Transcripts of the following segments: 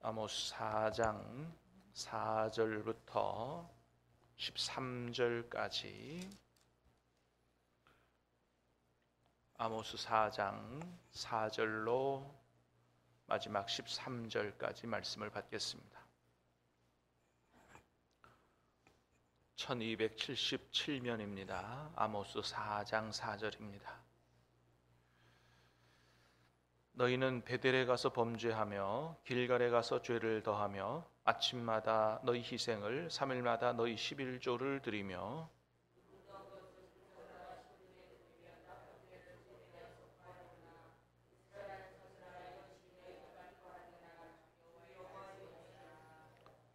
아모스 4장 4절부터 13절까지 아모스 4장 4절로 마지막 13절까지 말씀을 받겠습니다. 1277면입니다. 아모스 4장 4절입니다. 너희는 베델에 가서 범죄하며 길갈에 가서 죄를 더하며 아침마다 너희 희생을 3일마다 너희 11조를 드리며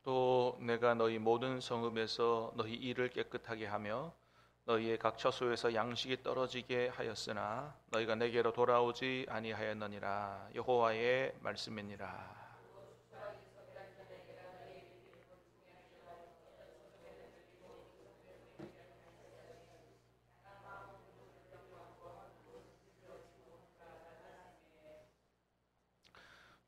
또 내가 너희 모든 성읍에서 너희 일을 깨끗하게 하며 너희의 각 처소에서 양식이 떨어지게 하였으나 너희가 내게로 돌아오지 아니하였느니라. 여호와의 말씀이니라.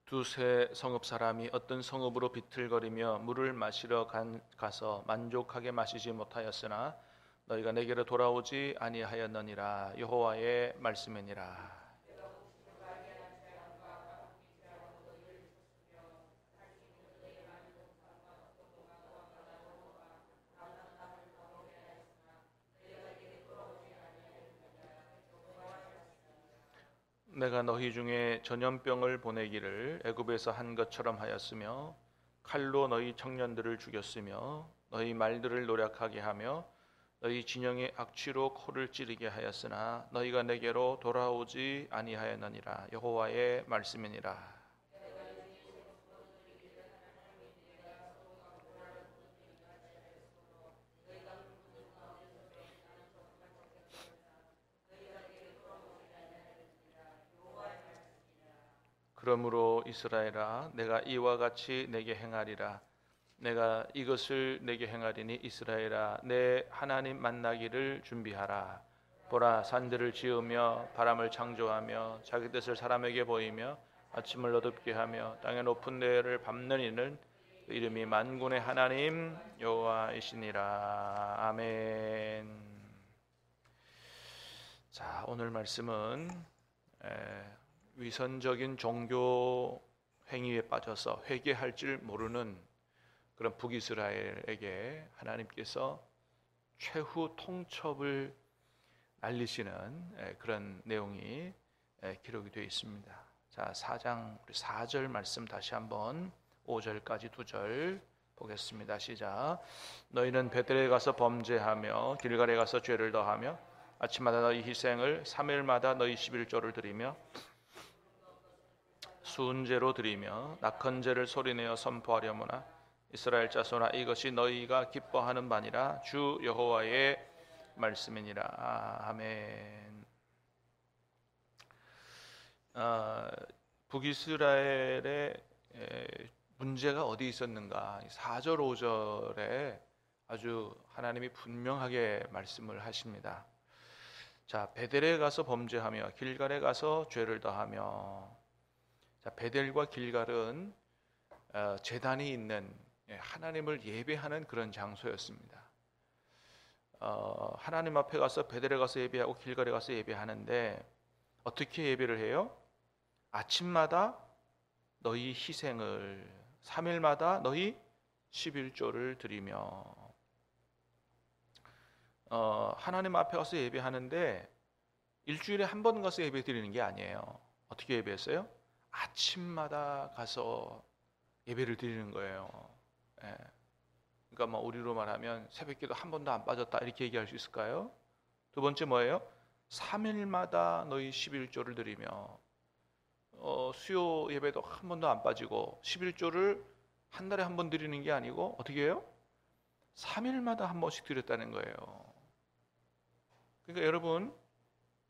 두세 성읍 사람이 어떤 성읍으로 비틀거리며 물을 마시러 가서 만족하게 마시지 못하였으나 너희가 내게로 돌아오지 아니하였느니라. 여호와의 말씀이니라. 내가 너희 중에 전염병을 보내기를 애굽에서 한 것처럼 하였으며 칼로 너희 청년들을 죽였으며 너희 말들을 노략하게 하며 너희 진영의 악취로 코를 찌르게 하였으나 너희가 내게로 돌아오지 아니하였느니라. 여호와의 말씀이니라. 그러므로 이스라엘아, 내가 이와 같이 내게 행하리라. 내가 이것을 내게 행하리니 이스라엘아, 내 하나님 만나기를 준비하라. 보라, 산들을 지으며 바람을 창조하며 자기 뜻을 사람에게 보이며 아침을 어둡게 하며 땅의 높은 데를 밟는 이는 그 이름이 만군의 하나님 여호와이시니라. 아멘. 자, 오늘 말씀은 위선적인 종교 행위에 빠져서 회개할 줄 모르는 그런 북이스라엘에게 하나님께서 최후 통첩을 날리시는 그런 내용이 기록이 되어 있습니다. 자, 4장 4절 말씀 다시 한번 5절까지 2절 보겠습니다. 시작. 너희는 베델에 가서 범죄하며 길갈에 가서 죄를 더하며 아침마다 너희 희생을 3일마다 너희 11조를 드리며 순제로 드리며 낙헌제를 소리내어 선포하려무나 이스라엘 자손아, 이것이 너희가 기뻐하는 바니라. 주 여호와의 말씀이니라. 아멘. 북이스라엘의 문제가 어디 있었는가? 4절 5절에 아주 하나님이 분명하게 말씀을 하십니다. 자, 베델에 가서 범죄하며 길갈에 가서 죄를 더하며. 자, 베델과 길갈은 제단이 있는 하나님을 예배하는 그런 장소였습니다. 하나님 앞에 가서 베델에 가서 예배하고 길갈에 가서 예배하는데 어떻게 예배를 해요? 아침마다 너희 희생을 3일마다 너희 11조를 드리며. 하나님 앞에 가서 예배하는데 일주일에 한 번 가서 예배 드리는 게 아니에요. 어떻게 예배했어요? 아침마다 가서 예배를 드리는 거예요. 그러니까 뭐 우리로 말하면 새벽기도 한 번도 안 빠졌다 이렇게 얘기할 수 있을까요? 두 번째 뭐예요? 3일마다 너희 11조를 드리며. 수요 예배도 한 번도 안 빠지고 11조를 한 달에 한 번 드리는 게 아니고 어떻게 해요? 3일마다 한 번씩 드렸다는 거예요. 그러니까 여러분,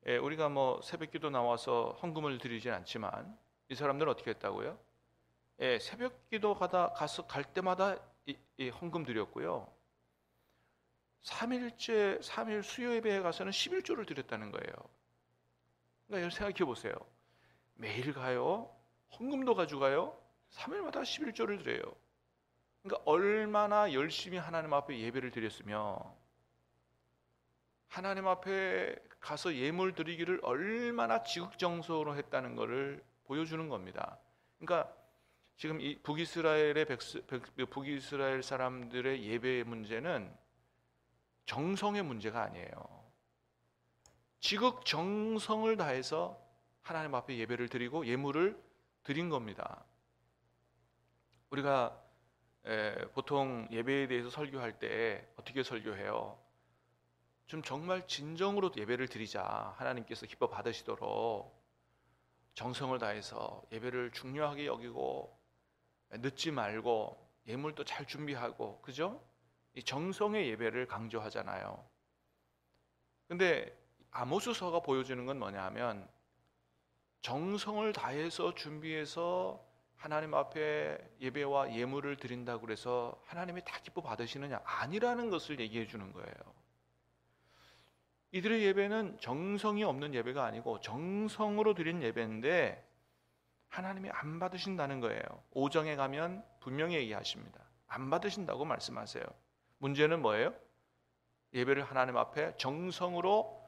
우리가 뭐 새벽기도 나와서 헌금을 드리진 않지만 이 사람들은 어떻게 했다고요? 새벽기도 갈 때마다 이 헌금 드렸고요. 3일 수요 예배에 가서는 11조를 드렸다는 거예요. 그러니까 여러분 생각해 보세요. 매일 가요? 헌금도 가져가요? 3일마다 11조를 드려요. 그러니까 얼마나 열심히 하나님 앞에 예배를 드렸으며 하나님 앞에 가서 예물 드리기를 얼마나 지극정성으로 했다는 것을 보여주는 겁니다. 그러니까 지금 이 북이스라엘 사람들의 예배의 문제는 정성의 문제가 아니에요. 지극정성을 다해서 하나님 앞에 예배를 드리고 예물을 드린 겁니다. 우리가 보통 예배에 대해서 설교할 때 어떻게 설교해요? 좀 정말 진정으로 예배를 드리자. 하나님께서 기뻐 받으시도록 정성을 다해서 예배를 중요하게 여기고 늦지 말고 예물도 잘 준비하고, 그죠? 이 정성의 예배를 강조하잖아요. 근데 아모스서가 보여주는 건 뭐냐 하면 정성을 다해서 준비해서 하나님 앞에 예배와 예물을 드린다고 해서 하나님이 다 기뻐 받으시느냐? 아니라는 것을 얘기해 주는 거예요. 이들의 예배는 정성이 없는 예배가 아니고 정성으로 드린 예배인데 하나님이 안 받으신다는 거예요. 5장에 가면 분명히 얘기하십니다. 안 받으신다고 말씀하세요. 문제는 뭐예요? 예배를 하나님 앞에 정성으로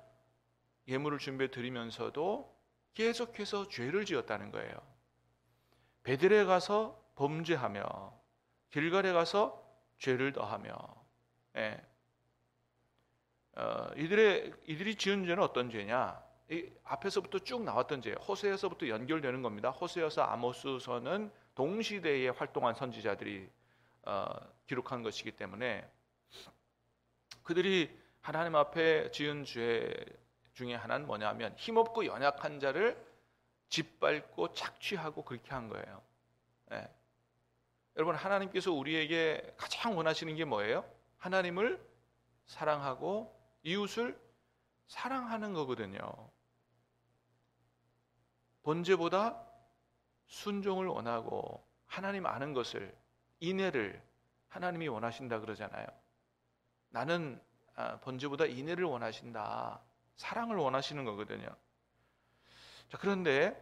예물을 준비해 드리면서도 계속해서 죄를 지었다는 거예요. 베델에 가서 범죄하며 길갈에 죄를 더하며, 이들이 지은 죄는 어떤 죄냐? 이 앞에서부터 쭉 나왔던 죄, 호세에서부터 연결되는 겁니다. 호세여서 아모스서는 동시대에 활동한 선지자들이 기록한 것이기 때문에 그들이 하나님 앞에 지은 죄 중에 하나는 뭐냐면 힘없고 연약한 자를 짓밟고 착취하고 그렇게 한 거예요. 여러분, 하나님께서 우리에게 가장 원하시는 게 뭐예요? 하나님을 사랑하고 이웃을 사랑하는 거거든요. 번제보다 순종을 원하고 하나님 아는 것을, 인애를 하나님이 원하신다 그러잖아요. 나는 번제보다 인애를 원하신다, 사랑을 원하시는 거거든요. 자, 그런데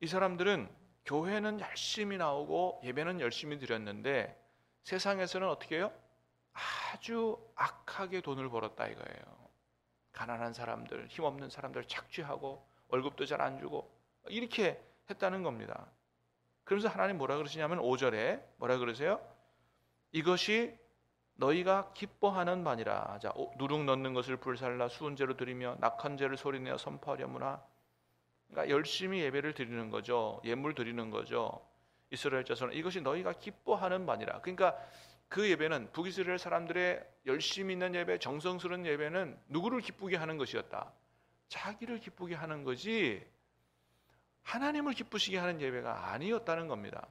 이 사람들은 교회는 열심히 나오고 예배는 열심히 드렸는데 세상에서는 어떻게 해요? 아주 악하게 돈을 벌었다 이거예요. 가난한 사람들, 힘없는 사람들 착취하고 월급도 잘 안 주고 이렇게 했다는 겁니다. 그러면서 하나님 뭐라 그러시냐면 5절에 뭐라 그러세요? 이것이 너희가 기뻐하는 바니라. 자, 누룩 넣는 것을 불살라 수은제로 드리며 낙헌제를 소리내어 선포하려무나. 그러니까 열심히 예배를 드리는 거죠. 예물 드리는 거죠. 이스라엘 자손은 이것이 너희가 기뻐하는 바니라. 그러니까 그 예배는, 북이스라엘 사람들의 열심히 있는 예배, 정성스러운 예배는 누구를 기쁘게 하는 것이었다? 자기를 기쁘게 하는 거지 하나님을 기쁘시게 하는 예배가 아니었다는 겁니다.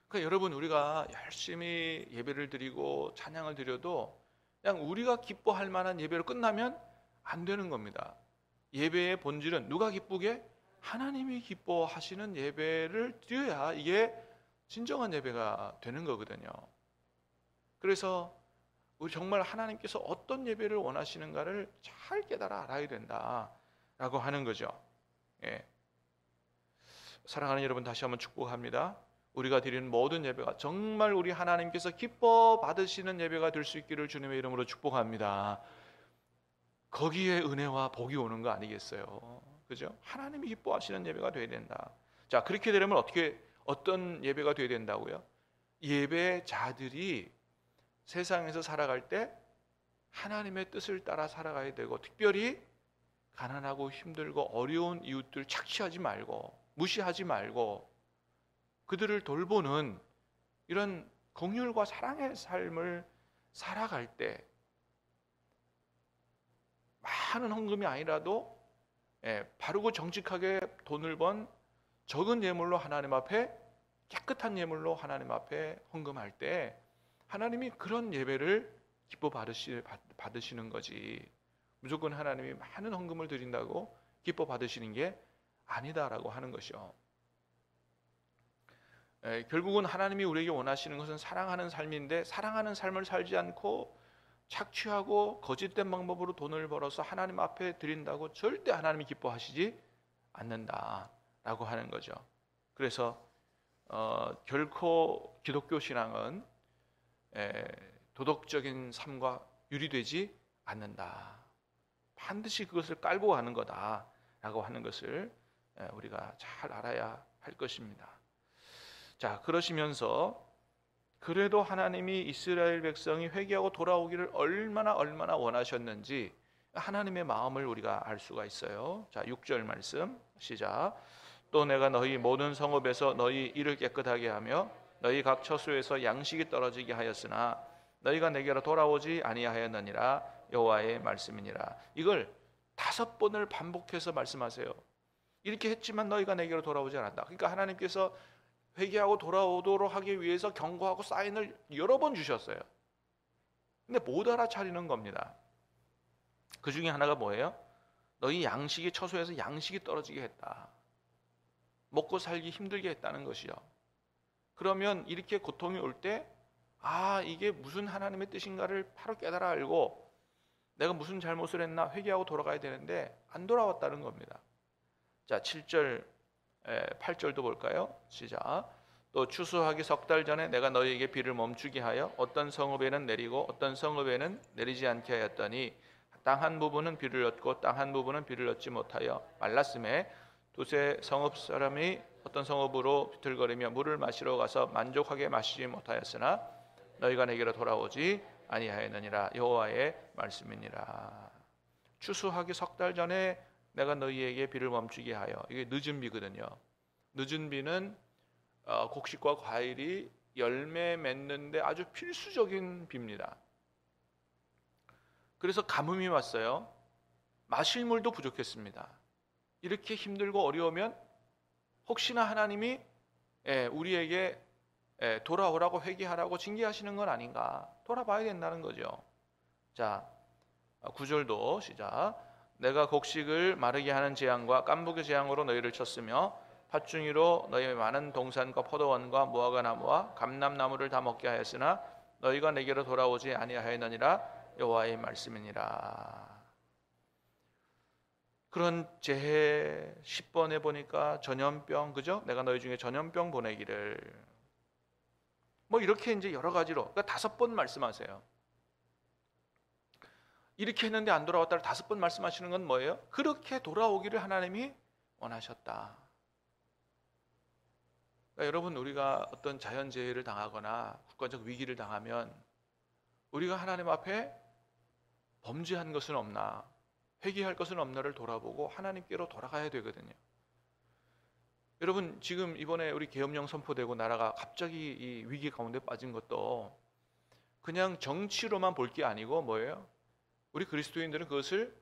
그러니까 여러분, 우리가 열심히 예배를 드리고 찬양을 드려도 그냥 우리가 기뻐할 만한 예배로 끝나면 안 되는 겁니다. 예배의 본질은 누가 기쁘게? 하나님이 기뻐하시는 예배를 드려야 이게 진정한 예배가 되는 거거든요. 그래서 우리 정말 하나님께서 어떤 예배를 원하시는가를 잘 깨달아 알아야 된다라고 하는 거죠. 사랑하는 여러분, 다시 한번 축복합니다. 우리가 드리는 모든 예배가 정말 우리 하나님께서 기뻐 받으시는 예배가 될 수 있기를 주님의 이름으로 축복합니다. 거기에 은혜와 복이 오는 거 아니겠어요? 그죠? 하나님이 기뻐하시는 예배가 되어야 된다. 자, 그렇게 되려면 어떤 예배가 되어야 된다고요? 예배자들이 세상에서 살아갈 때 하나님의 뜻을 따라 살아가야 되고, 특별히 가난하고 힘들고 어려운 이웃들 착취하지 말고 무시하지 말고 그들을 돌보는 이런 긍휼과 사랑의 삶을 살아갈 때 많은 헌금이 아니라도 바르고 정직하게 돈을 번 적은 예물로 하나님 앞에, 깨끗한 예물로 하나님 앞에 헌금할 때 하나님이 그런 예배를 기뻐 받으시는 거지, 무조건 하나님이 많은 헌금을 드린다고 기뻐 받으시는 게 아니다라고 하는 것이요. 결국은 하나님이 우리에게 원하시는 것은 사랑하는 삶인데, 사랑하는 삶을 살지 않고 착취하고 거짓된 방법으로 돈을 벌어서 하나님 앞에 드린다고 절대 하나님이 기뻐하시지 않는다라고 하는 거죠. 그래서 결코 기독교 신앙은 도덕적인 삶과 유리되지 않는다. 반드시 그것을 깔고 가는 거다라고 하는 것을 우리가 잘 알아야 할 것입니다. 자, 그러시면서 그래도 하나님이 이스라엘 백성이 회개하고 돌아오기를 얼마나 원하셨는지 하나님의 마음을 우리가 알 수가 있어요. 자, 6절 말씀 시작. 또 내가 너희 모든 성읍에서 너희 이를 깨끗하게 하며 너희 각 처소에서 양식이 떨어지게 하였으나 너희가 내게로 돌아오지 아니하였느니라. 여호와의 말씀이니라. 이걸 5번을 반복해서 말씀하세요. 이렇게 했지만 너희가 내게로 돌아오지 않았다. 그러니까 하나님께서 회개하고 돌아오도록 하기 위해서 경고하고 사인을 여러 번 주셨어요. 근데 못 알아차리는 겁니다. 그 중에 하나가 뭐예요? 너희 양식이 처소에서 양식이 떨어지게 했다. 먹고 살기 힘들게 했다는 것이요. 그러면 이렇게 고통이 올 때 이게 무슨 하나님의 뜻인가를 바로 깨달아 알고 내가 무슨 잘못을 했나 회개하고 돌아가야 되는데 안 돌아왔다는 겁니다. 자, 7절 8절도 볼까요? 시작. 또 추수하기 석 달 전에 내가 너희에게 비를 멈추게 하여 어떤 성읍에는 내리고 어떤 성읍에는 내리지 않게 하였더니 땅 한 부분은 비를 얻고 땅 한 부분은 비를 얻지 못하여 말랐음에 두세 성읍 사람이 어떤 성읍으로 비틀거리며 물을 마시러 가서 만족하게 마시지 못하였으나 너희가 내게로 돌아오지 아니하였느니라. 여호와의 말씀이니라. 추수하기 석 달 전에 내가 너희에게 비를 멈추게 하여. 이게 늦은 비거든요. 늦은 비는 곡식과 과일이 열매 맺는데 아주 필수적인 비입니다. 그래서 가뭄이 왔어요. 마실 물도 부족했습니다. 이렇게 힘들고 어려우면 혹시나 하나님이 우리에게 돌아오라고 회개하라고 징계하시는 건 아닌가? 돌아봐야 된다는 거죠. 자, 9절도 시작. 내가 곡식을 마르게 하는 재앙과 깐부의 재앙으로 너희를 쳤으며 팥중이로 너희의 많은 동산과 포도원과 무화과 나무와 감람나무를 다 먹게 하였으나 너희가 내게로 돌아오지 아니하였느니라. 여호와의 말씀이니라. 그런 재해 10번에 보니까 전염병, 그죠? 내가 너희 중에 전염병 보내기를 이렇게 이제 여러 가지로, 그러니까 5번 말씀하세요. 이렇게 했는데 안 돌아왔다를 5번 말씀하시는 건 뭐예요? 그렇게 돌아오기를 하나님이 원하셨다. 그러니까 여러분, 우리가 어떤 자연재해를 당하거나 국가적 위기를 당하면 우리가 하나님 앞에 범죄한 것은 없나, 회개할 것은 없나를 돌아보고 하나님께로 돌아가야 되거든요. 여러분, 지금 이번에 우리 계엄령 선포되고 나라가 갑자기 이 위기 가운데 빠진 것도 그냥 정치로만 볼 게 아니고 뭐예요? 우리 그리스도인들은 그것을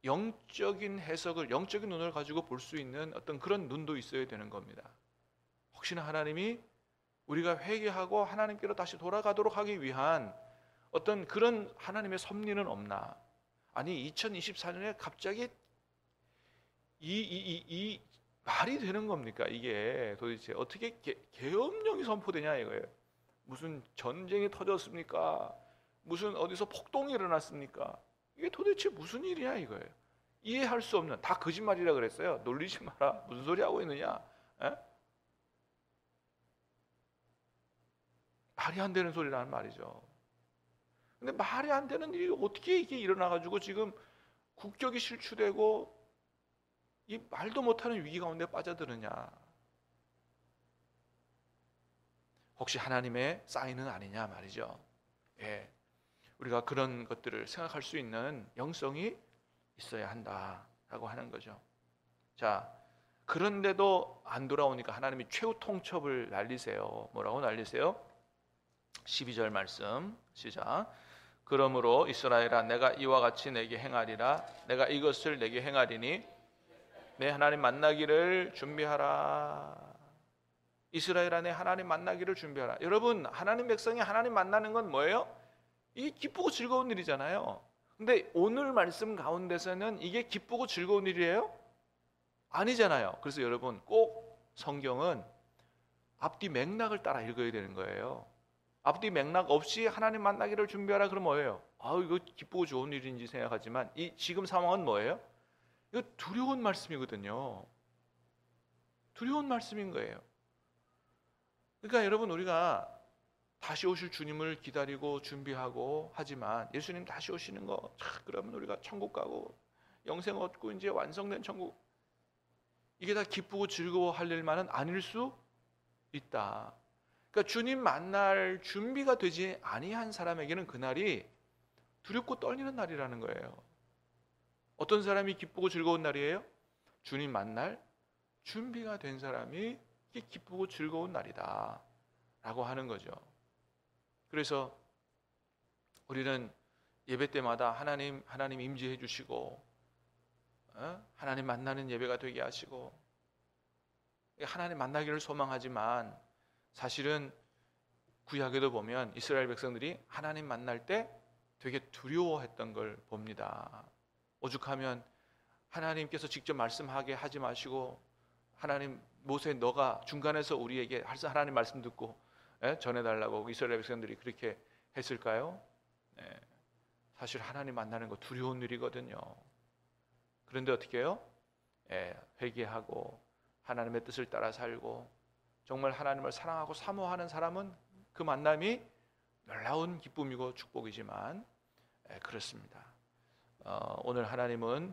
영적인 해석을, 영적인 눈을 가지고 볼 수 있는 어떤 그런 눈도 있어야 되는 겁니다. 혹시나 하나님이 우리가 회개하고 하나님께로 다시 돌아가도록 하기 위한 어떤 그런 하나님의 섭리는 없나? 아니 2024년에 갑자기 이 말이 되는 겁니까? 이게 도대체 어떻게 계엄령이 선포되냐 이거예요. 무슨 전쟁이 터졌습니까? 무슨 어디서 폭동이 일어났습니까? 이게 도대체 무슨 일이냐 이거예요. 이해할 수 없는, 다 거짓말이라 그랬어요. 놀리지 마라. 무슨 소리 하고 있느냐? 에? 말이 안 되는 소리라는 말이죠. 근데 말이 안 되는 일이 어떻게 이게 일어나가지고 지금 국격이 실추되고 이 말도 못하는 위기 가운데 빠져드느냐? 혹시 하나님의 사인은 아니냐 말이죠. 예, 우리가 그런 것들을 생각할 수 있는 영성이 있어야 한다라고 하는 거죠. 자, 그런데도 안 돌아오니까 하나님이 최후 통첩을 날리세요. 뭐라고 날리세요? 12절 말씀 시작. 그러므로 이스라엘아, 내가 이와 같이 내게 행하리라. 내가 이것을 내게 행하리니 내 하나님 만나기를 준비하라. 이스라엘아, 내 하나님 만나기를 준비하라. 여러분, 하나님 백성이 하나님 만나는 건 뭐예요? 이게 기쁘고 즐거운 일이잖아요. 근데 오늘 말씀 가운데서는 이게 기쁘고 즐거운 일이에요? 아니잖아요. 그래서 여러분, 꼭 성경은 앞뒤 맥락을 따라 읽어야 되는 거예요. 앞뒤 맥락 없이 하나님 만나기를 준비하라 그러면 뭐예요? 이거 기쁘고 좋은 일인지 생각하지만 이 지금 상황은 뭐예요? 이거 두려운 말씀이거든요. 두려운 말씀인 거예요. 그러니까 여러분, 우리가 다시 오실 주님을 기다리고 준비하고 하지만 예수님 다시 오시는 거, 그러면 우리가 천국 가고 영생 얻고 이제 완성된 천국, 이게 다 기쁘고 즐거워할 일만은 아닐 수 있다. 그러니까 주님 만날 준비가 되지 아니한 사람에게는 그날이 두렵고 떨리는 날이라는 거예요. 어떤 사람이 기쁘고 즐거운 날이에요? 주님 만날 준비가 된 사람이 이게 기쁘고 즐거운 날이다 라고 하는 거죠. 그래서 우리는 예배 때마다 하나님 임재해 주시고 하나님 만나는 예배가 되게 하시고 하나님 만나기를 소망하지만, 사실은 구약에도 보면 이스라엘 백성들이 하나님 만날 때 되게 두려워했던 걸 봅니다. 오죽하면 하나님께서 직접 말씀하게 하지 마시고, 하나님, 모세 너가 중간에서 우리에게 하나님 말씀 듣고 전해달라고 이스라엘 백성들이 그렇게 했을까요? 네. 사실 하나님 만나는 거 두려운 일이거든요. 그런데 어떻게 해요? 회개하고 하나님의 뜻을 따라 살고 정말 하나님을 사랑하고 사모하는 사람은 그 만남이 놀라운 기쁨이고 축복이지만, 그렇습니다. 오늘 하나님은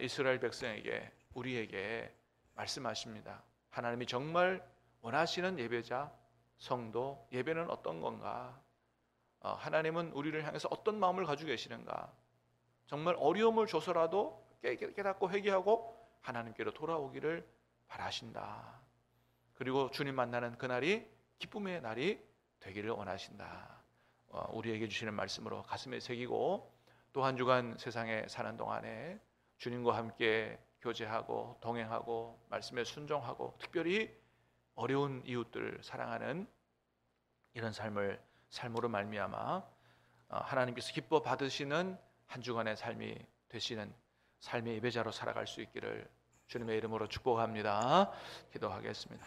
이스라엘 백성에게, 우리에게 말씀하십니다. 하나님이 정말 원하시는 예배자, 성도, 예배는 어떤 건가? 하나님은 우리를 향해서 어떤 마음을 가지고 계시는가? 정말 어려움을 줘서라도 깨닫고 회개하고 하나님께로 돌아오기를 바라신다. 그리고 주님 만나는 그날이 기쁨의 날이 되기를 원하신다. 우리에게 주시는 말씀으로 가슴에 새기고, 또 한 주간 세상에 사는 동안에 주님과 함께 교제하고 동행하고 말씀에 순종하고 특별히 어려운 이웃들을 사랑하는 이런 삶으로 말미암아 하나님께서 기뻐 받으시는 한 주간의 삶이 되시는 삶의 예배자로 살아갈 수 있기를 주님의 이름으로 축복합니다. 기도하겠습니다.